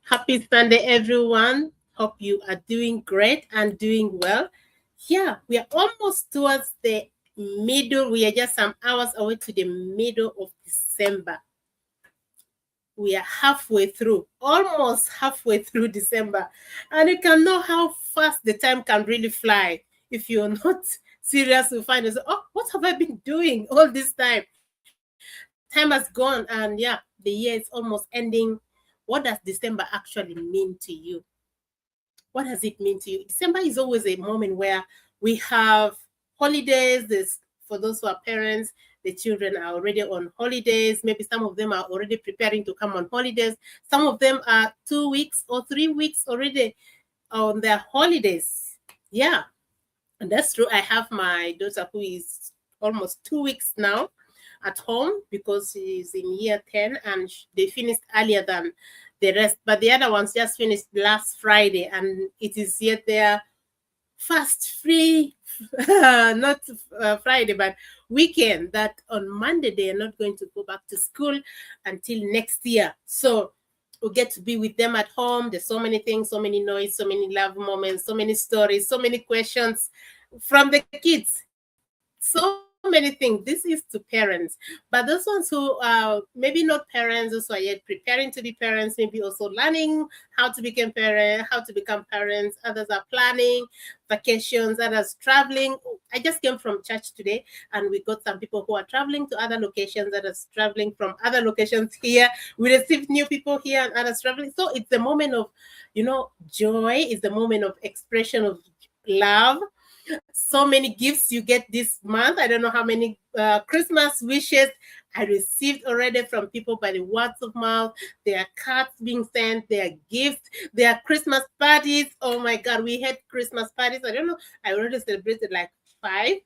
Happy Sunday, everyone. Hope you are doing great and doing well. Yeah, we are almost towards the middle. We are just some hours away to the middle of December. We are halfway through, almost halfway through December. And you can know how fast the time can really fly. If you're not serious, you find yourself, oh, what have I been doing all this time? Time has gone, and yeah, the year is almost ending. What does December actually mean to you? What does it mean to you? December is always a moment where we have holidays. This for those who are parents, the children are already on holidays. Maybe some of them are already preparing to come on holidays. Some of them are 2 weeks or 3 weeks already on their holidays. Yeah, and that's true. I have my daughter who is almost 2 weeks now at home because she's in year 10 and they finished earlier than the rest. But the other ones just finished last Friday and it is yet their first free, not Friday, but weekend, that on Monday they are not going to go back to school until next year. So we get to be with them at home. There's so many things, so many noise, so many love moments, so many stories, so many questions from the kids. So many things. This is to parents, but those ones who maybe not parents, those who are yet preparing to be parents, maybe also learning how to become parent, how to become parents. Others are planning vacations, others traveling. I just came from church today, and we got some people who are traveling to other locations, others traveling from other locations here. We received new people here, and others traveling. So it's a moment of, joy. It's a moment of expression of love. So many gifts you get this month. I don't know how many Christmas wishes I received already from people by the words of mouth. There are cards being sent, there are gifts, there are Christmas parties. Oh my God, we had Christmas parties. I don't know. I already celebrated like five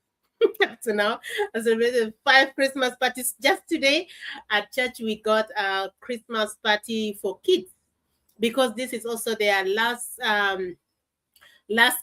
up to now. I celebrated five Christmas parties. Just today at church, we got a Christmas party for kids because this is also their last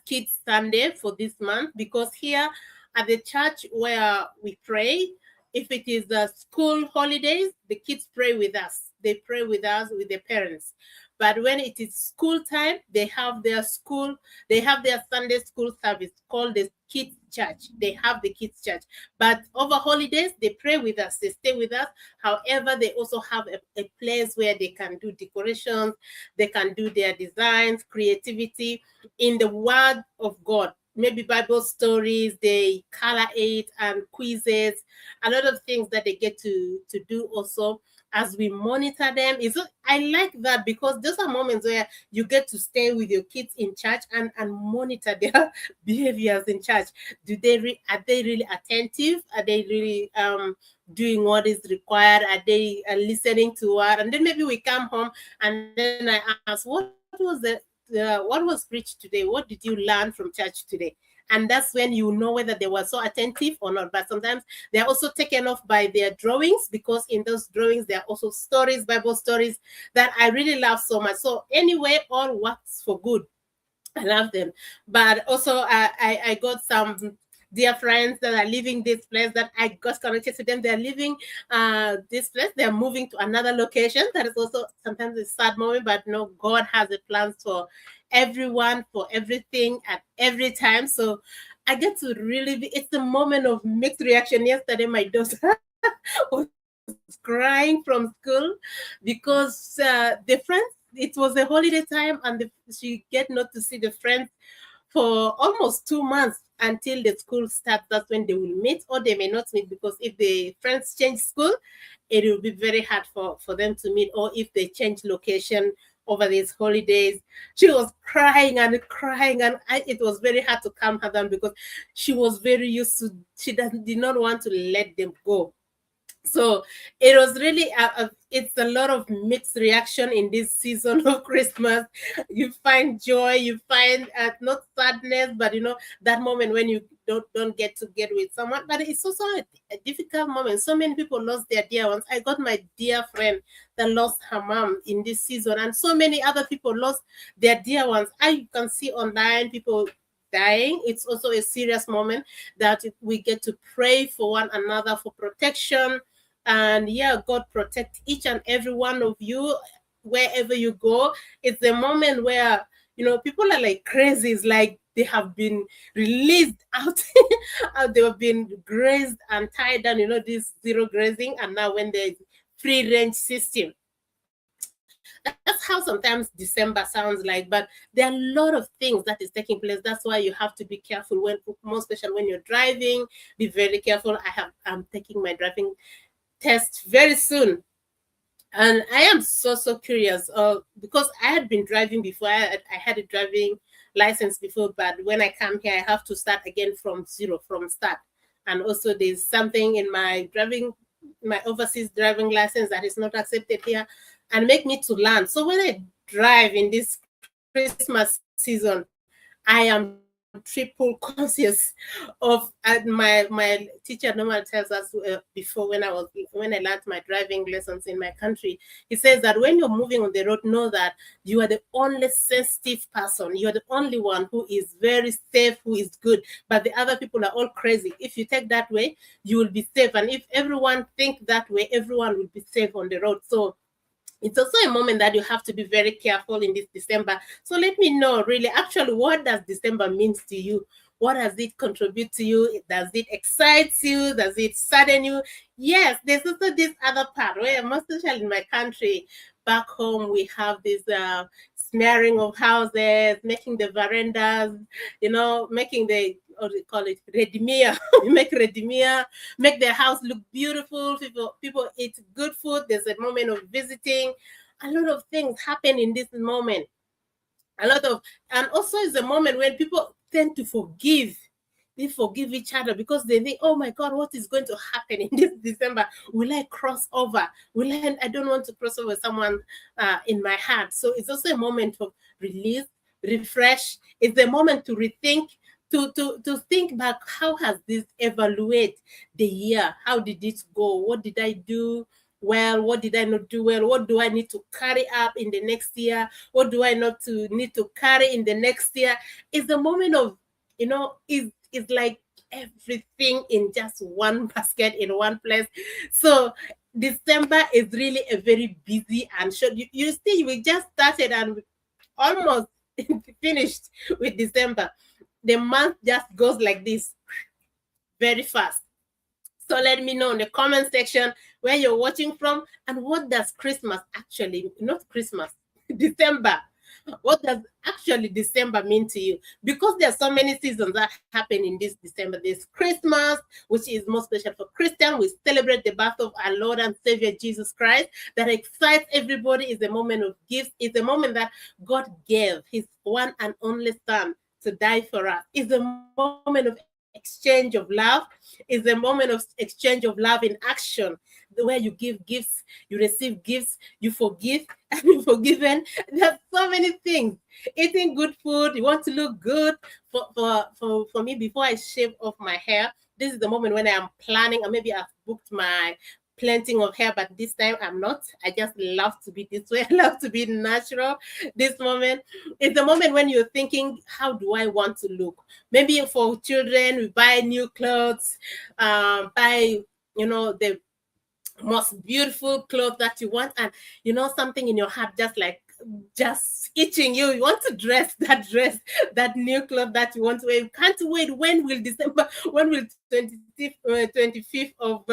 Kids Sunday for this month, because here at the church where we pray, if it is the school holidays, the kids pray with us. They pray with us, with their parents. But when it is school time, they have their Sunday school service called the kids church. They have the kids church. But over holidays, they pray with us. They stay with us. However, they also have a place where they can do decorations, they can do their designs, creativity in the word of God. Maybe Bible stories, they color it, and quizzes, a lot of things that they get to do also as we monitor them. I like that because those are moments where you get to stay with your kids in church and monitor their behaviors in church. Are they really attentive? Are they really doing what is required? Are they listening to what? And then maybe we come home and then I ask, what was preached today? What did you learn from church today? And that's when you know whether they were so attentive or not. But sometimes they're also taken off by their drawings, because in those drawings there are also stories, Bible stories, that I really love so much. So anyway, all works for good. I love them. But also, I got some dear friends that are living this place that I got connected to them. They're living this place. They're moving to another location. That is also sometimes a sad moment, but no, God has a plan for everyone, for everything at every time. So I get to it's a moment of mixed reaction. Yesterday, my daughter was crying from school because the friends, it was a holiday time, and she get not to see the friends for almost 2 months until the school starts. That's when they will meet, or they may not meet, because if the friends change school, it will be very hard for them to meet, or if they change location over these holidays. She was crying and crying, and it was very hard to calm her down because she was very used to, did not want to let them go. So it was really it's a lot of mixed reaction in this season of Christmas. You find joy, you find not sadness, but that moment when you don't get to get with someone. But it's also a difficult moment. So many people lost their dear ones. I got my dear friend that lost her mom in this season, and so many other people lost their dear ones. I can see online people dying. It's also a serious moment that we get to pray for one another for protection. And yeah, God protect each and every one of you. wherever you go, it's the moment where, people are like crazy. It's like they have been released out. They have been grazed and tied down, this zero grazing. And now when there's free range system, that's how sometimes December sounds like. But there are a lot of things that is taking place. That's why you have to be careful, when, more especially when you're driving. Be very careful. I'm taking my driving test very soon, and I am so curious, because I had been driving before. I had a driving license before, but when I come here, I have to start again from zero, from start. And also, there's something in my overseas driving license that is not accepted here, and make me to learn. So when I drive in this Christmas season, I am triple conscious of, my teacher normally tells us, before, when I learned my driving lessons in my country, he says that when you're moving on the road, know that you are the only sensitive person. You are the only one who is very safe, who is good, but the other people are all crazy. If you take that way, you will be safe, and if everyone think that way, everyone will be safe on the road. So it's also a moment that you have to be very careful in this December. So let me know, really, actually, what does December means to you? What does it contribute to you? Does it excite you? Does it sadden you? Yes, there's also this other part where, most especially in my country, back home, we have this smearing of houses, making the verandas, making the, what do you call it, redimia. We make redimia, make their house look beautiful. People eat good food. There's a moment of visiting. A lot of things happen in this moment. A lot of, and also it's a moment when people tend to forgive. They forgive each other because they think, oh my God, what is going to happen in this December? Will I cross over? I don't want to cross over someone in my heart. So it's also a moment of release, refresh. It's a moment to rethink, to think back. How has this evaluate the year? How did it go? What did I do well? What did I not do well? What do I need to carry up in the next year? What do I not to need to carry in the next year? It's the moment of, is like everything in just one basket, in one place. So December is really a very busy and short. You see, we just started and almost finished with December. The month just goes like this, very fast. So let me know in the comment section where you're watching from, and what does Christmas actually, not Christmas, December. What does actually December mean to you? Because there are so many seasons that happen in this December. There's Christmas, which is more special for Christian. We celebrate the birth of our Lord and Savior Jesus Christ. That excites everybody. Is a moment of gifts. It's a moment that God gave His one and only Son to die for us. It's a moment of exchange of love. It's a moment of exchange of love in action, where you give gifts, you receive gifts, you forgive, and you're forgiven. There's so many things. Eating good food, you want to look good. For me, before I shave off my hair, this is the moment when I am planning, or maybe I've booked my planting of hair, but this time I'm not. I just love to be this way. I love to be natural. This moment is the moment when you're thinking, how do I want to look? Maybe for children, we buy new clothes, buy, the most beautiful clothes that you want, and something in your heart just itching you. You want to dress that dress, that new clothes that you want to wear. You can't wait. When will December? When will 25th of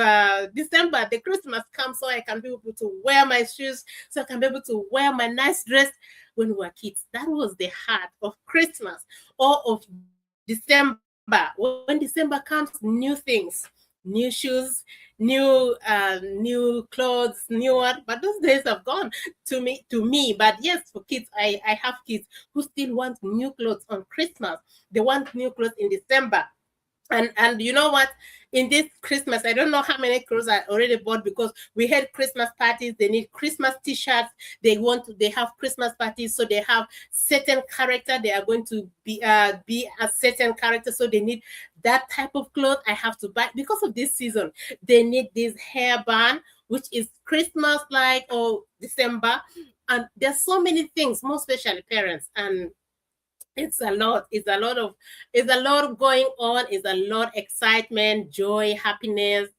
December, the Christmas come, so I can be able to wear my shoes, so I can be able to wear my nice dress? When we were kids, that was the heart of Christmas or of December. When December comes, new things, new shoes, new clothes, new what. But those days have gone to me. But yes, for kids, I have kids who still want new clothes on Christmas. They want new clothes in December. And you know what? In this Christmas, I don't know how many clothes I already bought, because we had Christmas parties. They need Christmas T-shirts. They have Christmas parties, so they have certain character. They are going to be a certain character, so they need that type of clothes. I have to buy because of this season. They need this hairband, which is Christmas like, or December, and there's so many things, more especially parents. And it's a lot. It's a lot going on. It's a lot excitement, joy, happiness.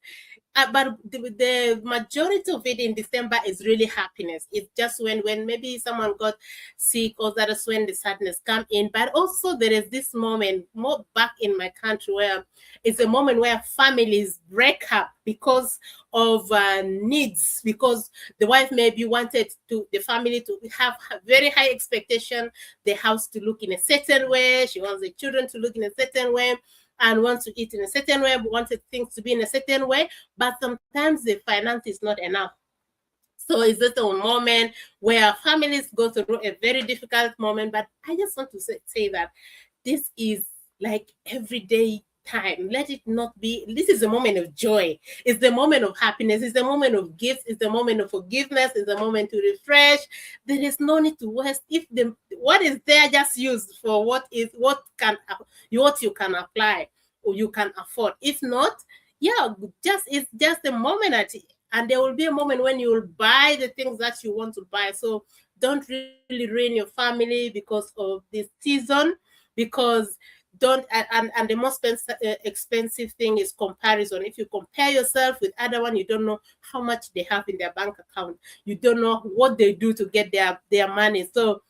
but the majority of it in December is really happiness. It's just when maybe someone got sick, or that's when the sadness come in. But also there is this moment more back in my country where it's a moment where families break up because of needs, because the wife maybe wanted to the family to have very high expectation, the house to look in a certain way, she wants the children to look in a certain way, and wants to eat in a certain way, wanted things to be in a certain way, but sometimes the finance is not enough. So it's just a moment where families go through a very difficult moment. But I just want to say that this is like everyday time. Let it not be. This is a moment of joy. It's the moment of happiness. It's the moment of gifts. It's the moment of forgiveness. It's the moment to refresh. There is no need to waste. If the what is there, just use for what you can apply or you can afford. If not, yeah, just it's just a moment and there will be a moment when you will buy the things that you want to buy. So don't really ruin your family because of this season, because don't and the most expensive thing is comparison. If you compare yourself with other one, you don't know how much they have in their bank account, you don't know what they do to get their money. So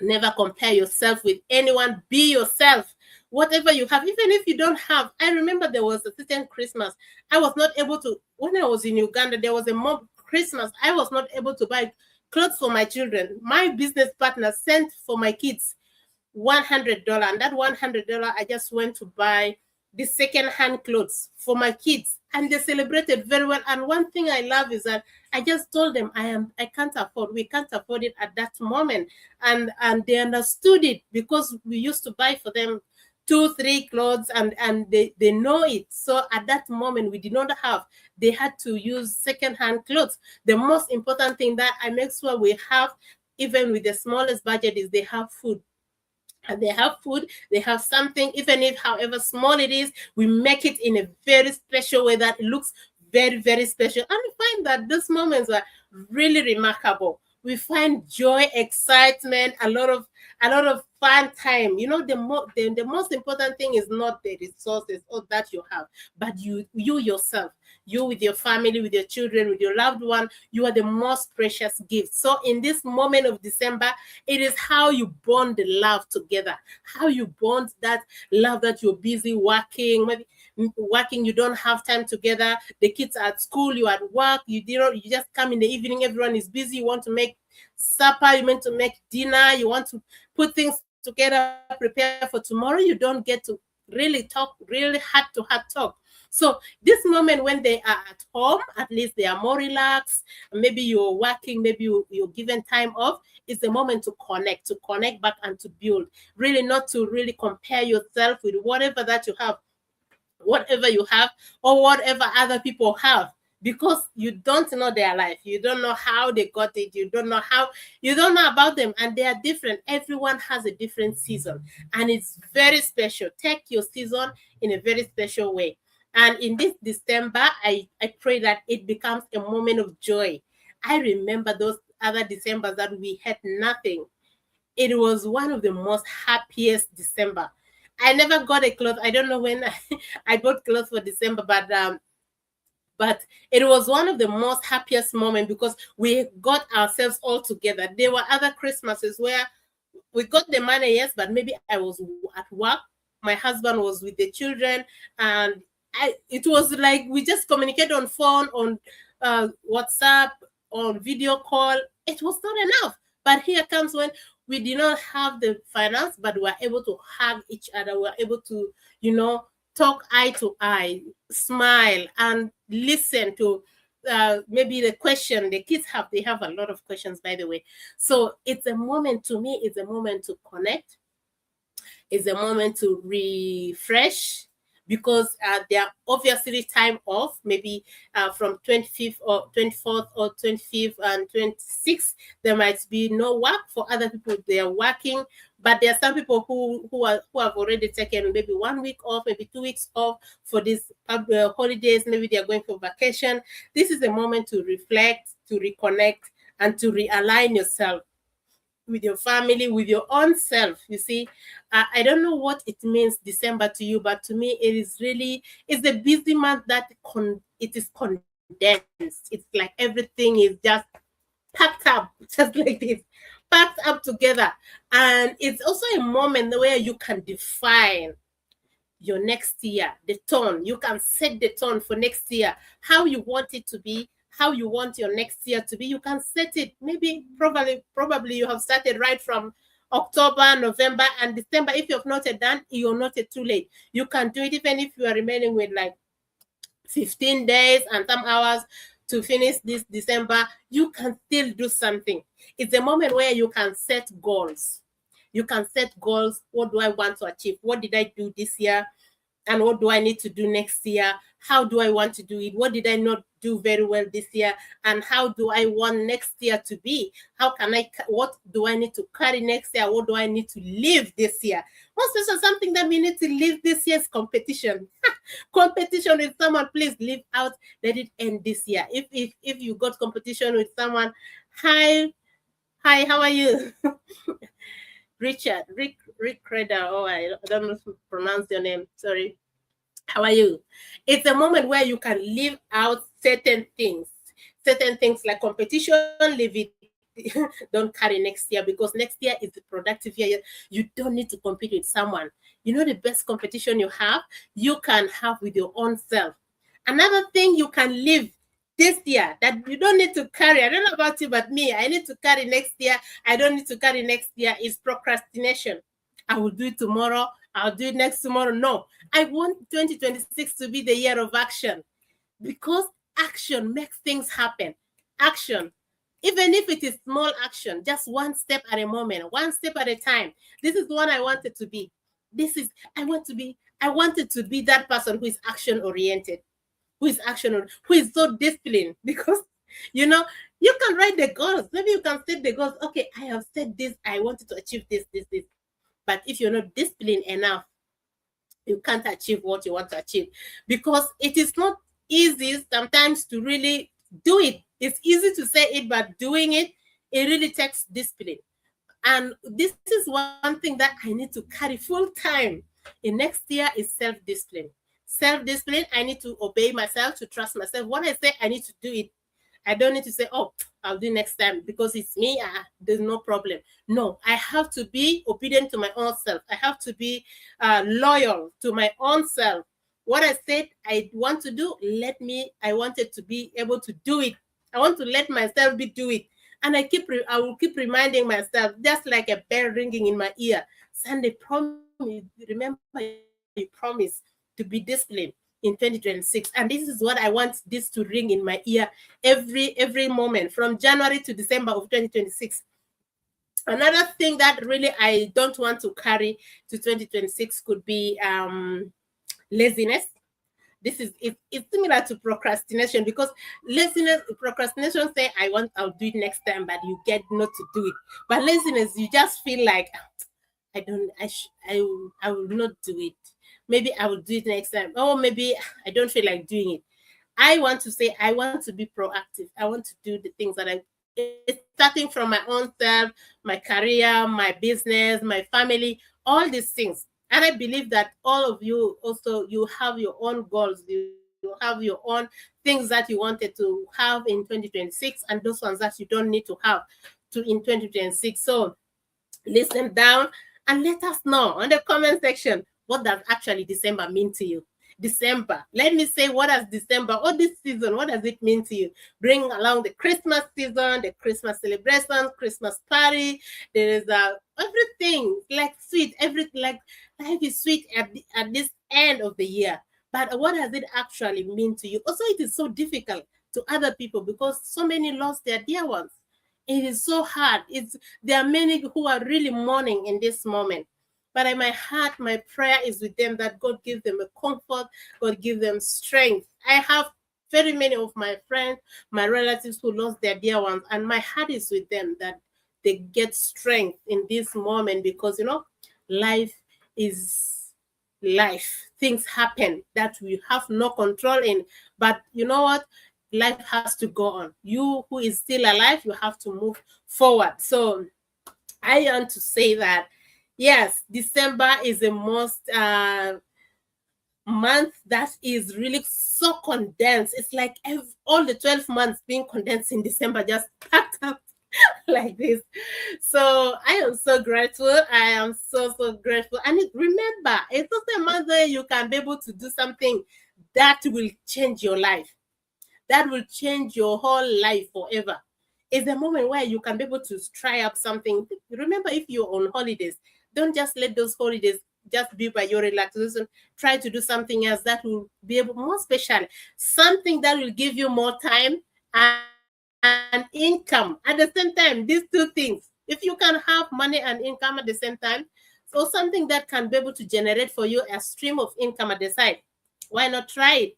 never compare yourself with anyone. Be yourself. Whatever you have, even if you don't have. I remember there was a certain Christmas I was not able to. When I was in Uganda, there was a mob Christmas I was not able to buy clothes for my children. My business partner sent for my kids $100, and that $100 I just went to buy the second hand clothes for my kids, and they celebrated very well. And one thing I love is that I just told them I can't afford, we can't afford it at that moment, and they understood it because we used to buy for them two three clothes, and they know it. So at that moment we did not have, they had to use second hand clothes. The most important thing that I make sure we have, even with the smallest budget, is they have food. And they have food, they have something, even if however small it is, we make it in a very special way that it looks very, very special. And we find that those moments are really remarkable. We find joy, excitement, a lot of fun time. You know, the most important thing is not the resources or that you have, but you yourself, you with your family, with your children, with your loved one, you are the most precious gift. So in this moment of December, it is how you bond the love together, how you bond that love that you're busy working, maybe working, you don't have time together. The kids are at school, you are at work, you just come in the evening, everyone is busy, you want to make supper, you want to make dinner, you want to put things together, prepare for tomorrow. You don't get to really talk, really heart to heart talk. So this moment when they are at home, at least they are more relaxed. Maybe you're working, maybe you're given time off. It's a moment to connect back and to build. Really not to really compare yourself with whatever you have or whatever other people have, because you don't know their life, you don't know how they got it, you don't know about them, and they are different. Everyone has a different season, and it's very special. Take your season in a very special way. And in this December, I pray that it becomes a moment of joy. I remember those other Decembers that we had nothing. It was one of the most happiest December. I never got a cloth. I don't know when I bought clothes for December, but it was one of the most happiest moments because we got ourselves all together. There were other Christmases where we got the money, yes, but maybe I was at work, my husband was with the children, and it was like we just communicate on phone, on WhatsApp, on video call. It was not enough. But here comes when we did not have the finance, but we were able to hug each other. We were able to, talk eye to eye, smile, and listen to maybe the question the kids have. They have a lot of questions, by the way. So it's a moment, to me, it's a moment to connect, it's a moment to refresh, because there are obviously time off, maybe from 25th or 24th or 25th and 26th. There might be no work. For other people, they are working, but there are some people who have already taken maybe 1 week off, maybe 2 weeks off for these holidays. Maybe they are going for vacation. This is a moment to reflect, to reconnect, and to realign yourself. with your family, with your own self. You see, I don't know what it means December to you, but to me, it is really, it's a busy month that it is condensed. It's like everything is just packed up, just like this, packed up together. And it's also a moment where you can define your next year, the tone. You can set the tone for next year, how you want it to be, how you want your next year to be. You can set it. Maybe probably you have started right from October, November, and December. If you have not yet done, you're not yet too late. You can do it even if you are remaining with like 15 days and some hours to finish this December. You can still do something. It's a moment where you can set goals. You can set goals. What do I want to achieve? What did I do this year? And what do I need to do next year? How do I want to do it? What did I not do very well this year? And how do I want next year to be? What do I need to carry next year? What do I need to live this year? Most especially something that we need to live this year is competition. Competition with someone, please leave out, let it end this year. If you got competition with someone, hi, how are you? Rick Creda. Oh, I don't know to pronounce your name. Sorry. How are you? It's a moment where you can live out certain things like competition. Leave it. Don't carry next year, because next year is the productive year. You don't need to compete with someone. You know, the best competition you can have with your own self. Another thing you can live this year that you don't need to carry. I don't know about you, but me, I need to carry next year. I don't need to carry next year is procrastination. I will do it tomorrow. I'll do it next tomorrow. No, I want 2026 to be the year of action, because action makes things happen. Action, even if it is small action, just one step at a moment, one step at a time. This is what I wanted to be. I wanted to be that person who is action oriented, who is so disciplined. Because you know, you can write the goals. Maybe you can set the goals. Okay, I have said this, I wanted to achieve this. But if you're not disciplined enough, you can't achieve what you want to achieve, because it is not easy sometimes to really do it. It's easy to say it, but doing it really takes discipline. And this is one thing that I need to carry full time in next year is self-discipline. Self-discipline, I need to obey myself, to trust myself. What I say, I need to do it. I don't need to say, oh, I'll do next time because it's me. There's no problem. No, I have to be obedient to my own self. I have to be loyal to my own self. What I said I want to do, I wanted to be able to do it. I want to let myself do it. And I will keep reminding myself, just like a bell ringing in my ear. Sunday, remember you promise to be disciplined in 2026. And this is what I want this to ring in my ear every moment from January to December of 2026. Another thing that really I don't want to carry to 2026 could be laziness. It's similar to procrastination, because procrastination say I'll do it next time, but you get not to do it. But laziness, you just feel like I don't I will not do it. Maybe I will do it next time. Oh, maybe I don't feel like doing it. I want to say I want to be proactive. I want to do the things that it's starting from my own self, my career, my business, my family, all these things. And I believe that all of you also, you have your own goals, you have your own things that you wanted to have in 2026, and those ones that you don't need to have in 2026. So list them down and let us know on the comment section, what does actually December mean to you. December, let me say, what does December or this season, what does it mean to you? Bring along the Christmas season, the Christmas celebration, Christmas party. There is everything like sweet, everything like life is sweet at this end of the year. But what does it actually mean to you? Also, it is so difficult to other people because so many lost their dear ones. It is so hard. There are many who are really mourning in this moment. But in my heart, my prayer is with them, that God give them a comfort, God give them strength. I have very many of my friends, my relatives who lost their dear ones, and my heart is with them, that they get strength in this moment, because life is life. Things happen that we have no control in. But you know what? Life has to go on. You who is still alive, you have to move forward. So I want to say that yes, December is the most month that is really so condensed. It's like all the 12 months being condensed in December, just packed up like this. So I am so grateful. I am so grateful. And remember, it's also a month where you can be able to do something that will change your life, that will change your whole life forever. It's a moment where you can be able to try up something. Remember, if you're on holidays, don't just let those holidays just be by your relaxation. Try to do something else that will be able more special, something that will give you more time and income at the same time. These two things, if you can have money and income at the same time, so something that can be able to generate for you a stream of income at the side, why not try it?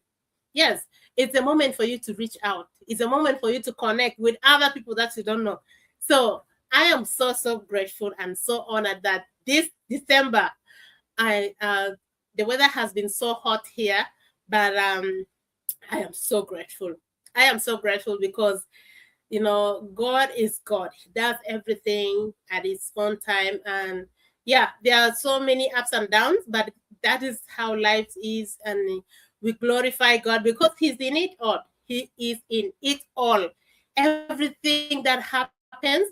Yes, it's a moment for you to reach out. It's a moment for you to connect with other people that you don't know. So I am so grateful and so honored that this December, I the weather has been so hot here, but I am so grateful. I am so grateful because God is God. He does everything at his own time. And yeah, there are so many ups and downs, but that is how life is. And we glorify God because he's in it all. He is in it all. Everything that happens,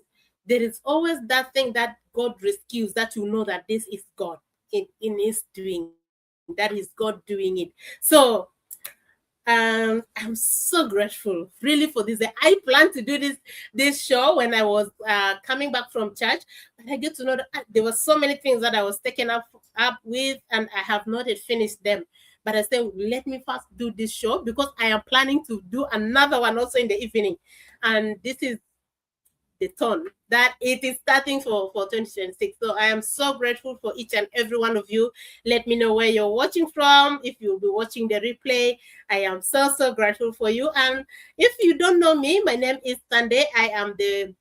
there is always that thing that God rescues, that you know that this is God in his doing. That is God doing it. So I'm so grateful, really, for this. I planned to do this show when I was coming back from church, but I get to know that there were so many things that I was taken up with, and I have not yet finished them. But I said, let me first do this show because I am planning to do another one also in the evening, and this is the tone that it is starting for 2026. So I am so grateful for each and every one of you. Let me know where you're watching from. If you'll be watching the replay, I am so grateful for you. And if you don't know me, my name is Sunday. I am the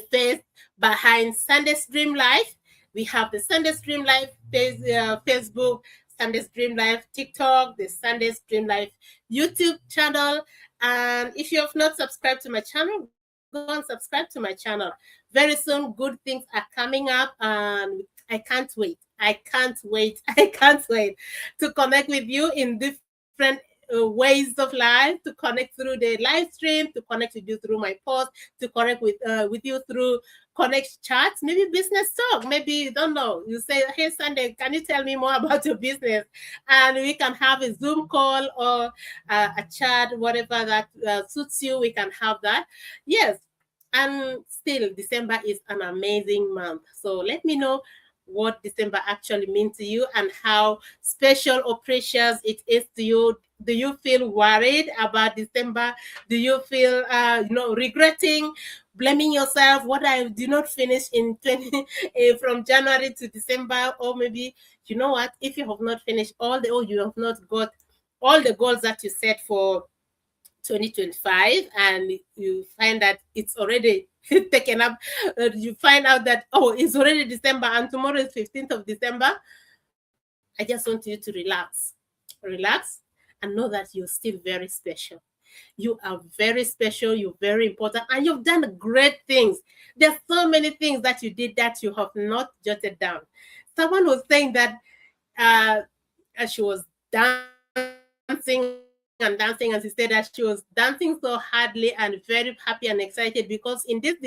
face behind Sunday's Dream Life. We have the Sunday's Dream Life Facebook, Sunday's Dream Life TikTok, the Sunday's Dream Life YouTube channel. And if you have not subscribed to my channel, go and subscribe to my channel. Very soon, good things are coming up, and I can't wait. I can't wait. I can't wait to connect with you in different ways of life, to connect through the live stream, to connect with you through my post, to connect with you through connect chats, maybe business talk. Maybe you don't know. You say, "Hey, Sunday, can you tell me more about your business?" And we can have a Zoom call or a chat, whatever that suits you. We can have that. Yes, and still, December is an amazing month. So let me know what December actually means to you and how special or precious it is to you. Do you feel worried about December? Do you feel, regretting, blaming yourself? What I did not finish in 20 from January to December, or maybe you know what? If you have not finished or you have not got all the goals that you set for 2025, and you find that it's already taken up, you find out that, oh, it's already December and tomorrow is 15th of December. I just want you to relax and know that you're still very special. You are very special, you're very important, and you've done great things. There's so many things that you did that you have not jotted down. Someone was saying that uh, she was dancing and dancing, and she said that she was dancing so hardly and very happy and excited because in this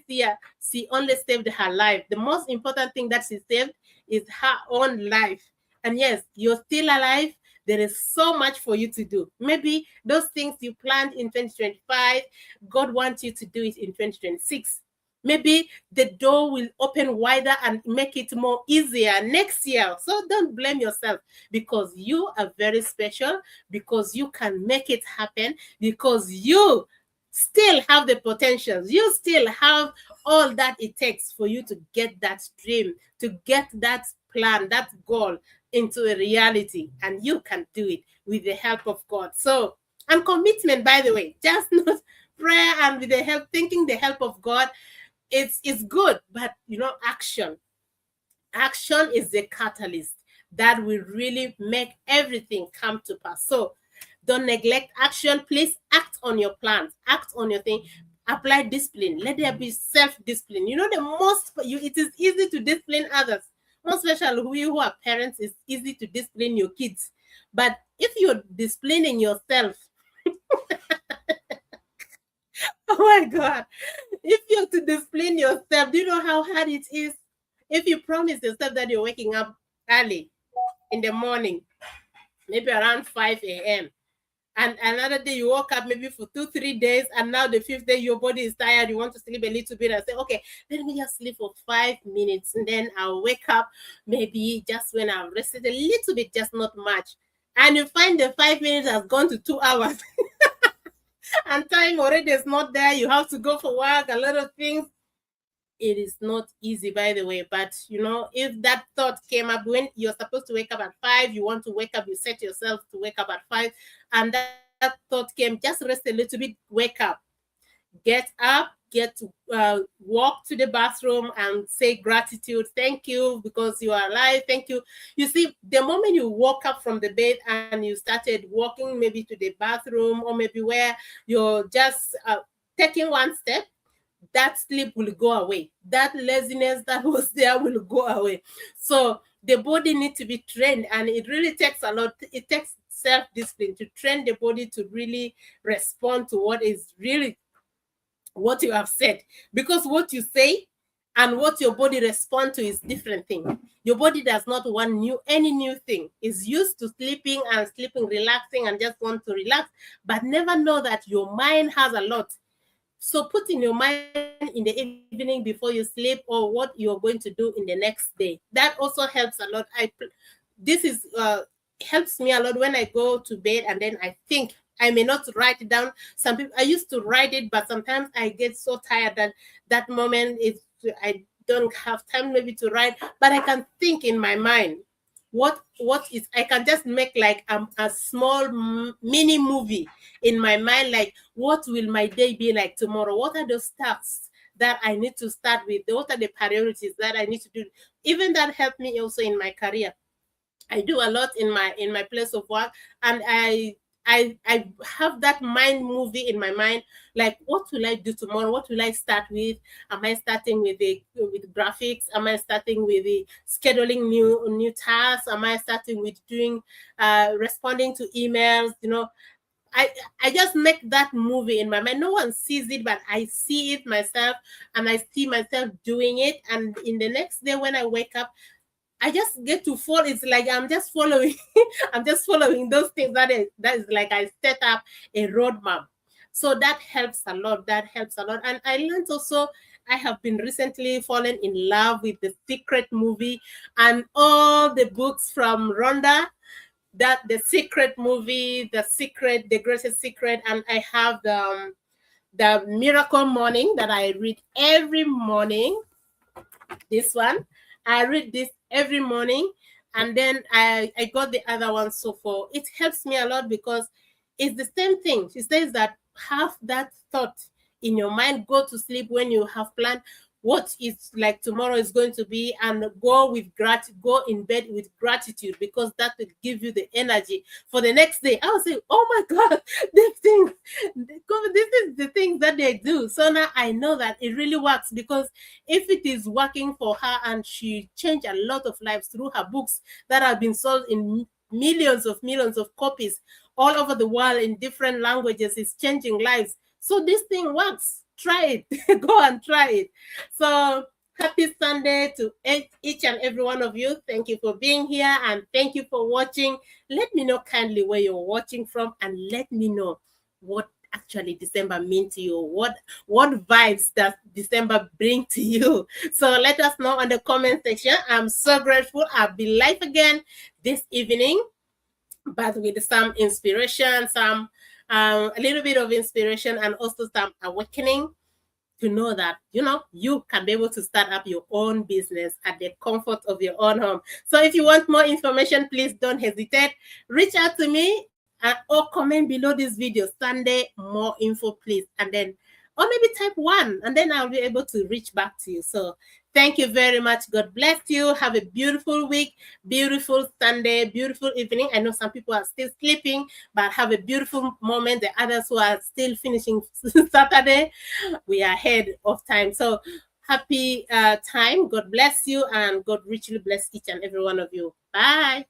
year she only saved her life. The most important thing that she saved is her own life. And yes, you're still alive. There is so much for you to do. Maybe those things you planned in 2025, God wants you to do it in 2026. Maybe the door will open wider and make it more easier next year. So don't blame yourself, because you are very special, because you can make it happen, because you still have the potentials. You still have all that it takes for you to get that dream, to get that plan, that goal into a reality. And you can do it with the help of God. So, and commitment, by the way, just not prayer and with the help, thinking the help of God, it's good, but action is the catalyst that will really make everything come to pass. So don't neglect action. Please act on your plans, act on your thing. apply discipline. Let there be self-discipline. You know, it is easy to discipline others. Most especially we who are parents, it's easy to discipline your kids. But if you're disciplining yourself, oh my God, if you're to discipline yourself, do you know how hard it is? If you promise yourself that you're waking up early in the morning, maybe around 5 a.m., and another day you woke up maybe for 2 3 days, and now the fifth day your body is tired, you want to sleep a little bit, and say, okay, let me just sleep for 5 minutes, and then I'll wake up maybe just when I've rested a little bit, just not much, and you find the 5 minutes has gone to 2 hours. And time already is not there, you have to go for work, a lot of things. It is not easy, by the way, but you know, if that thought came up when you're supposed to wake up at 5, you want to wake up, you set yourself to wake up at 5, and that thought came, just rest a little bit, wake up, get up, walk to the bathroom and say gratitude, thank you because you are alive, thank you. You see, the moment you woke up from the bed and you started walking maybe to the bathroom, or maybe where you're just taking one step, that sleep will go away. That laziness that was there will go away. So the body needs to be trained, and it really takes a lot. It takes self-discipline to train the body to really respond to what is really what you have said. Because what you say and what your body respond to is different thing. Your body does not want any new thing. It's used to sleeping and sleeping, relaxing, and just want to relax, but never know that your mind has a lot. So put in your mind in the evening before you sleep, or what you're going to do in the next day. That also helps a lot. This is helps me a lot when I go to bed and then I think. I may not write it down. Some people, I used to write it, but sometimes I get so tired that that moment is, I don't have time maybe to write, but I can think in my mind. What is, I can just make like a small mini movie in my mind, like what will my day be like tomorrow, what are those tasks that I need to start with, what are the priorities that I need to do. Even that helped me also in my career. I do a lot in my place of work, and I have that mind movie in my mind, like what will I do tomorrow? What will I start with? Am I starting with graphics? Am I starting with the scheduling new tasks? Am I starting with doing responding to emails? You know, I I just make that movie in my mind. No one sees it, but I see it myself, and I see myself doing it. And in the next day when I wake up, I just get to follow. It's like I'm just following. I'm just following those things that is like I set up a roadmap. So that helps a lot. That helps a lot. And I learned also. I have been recently fallen in love with the Secret movie and all the books from Rhonda. That the Secret movie, the Secret, the Greatest Secret, and I have the Miracle Morning that I read every morning. This one, I read this every morning, and then I got the other one. So for it helps me a lot because it's the same thing. She says that have that thought in your mind, go to sleep when you have planned what is like tomorrow is going to be, and go in bed with gratitude, because that will give you the energy for the next day. I will say, oh my God, these things, this is the things that they do. So now I know that it really works, because if it is working for her, and she changed a lot of lives through her books that have been sold in millions of copies all over the world in different languages, is changing lives. So this thing works. Try it. Go and try it. So happy Sunday to each and every one of you. Thank you for being here, and thank you for watching. Let me know kindly where you're watching from, and let me know what actually December mean to you. What vibes does December bring to you? So let us know on the comment section. I'm so grateful. I'll be live again this evening, but with some inspiration, some a little bit of inspiration, and also some awakening to know that you can be able to start up your own business at the comfort of your own home. So if you want more information, please don't hesitate. Reach out to me or comment below this video. Sunday, more info, please. And then or maybe type 1, and then I'll be able to reach back to you. So thank you very much. God bless you. Have a beautiful week, beautiful Sunday, beautiful evening. I know some people are still sleeping, but have a beautiful moment. The others who are still finishing Saturday, we are ahead of time. So happy time. God bless you, and God richly bless each and every one of you. Bye.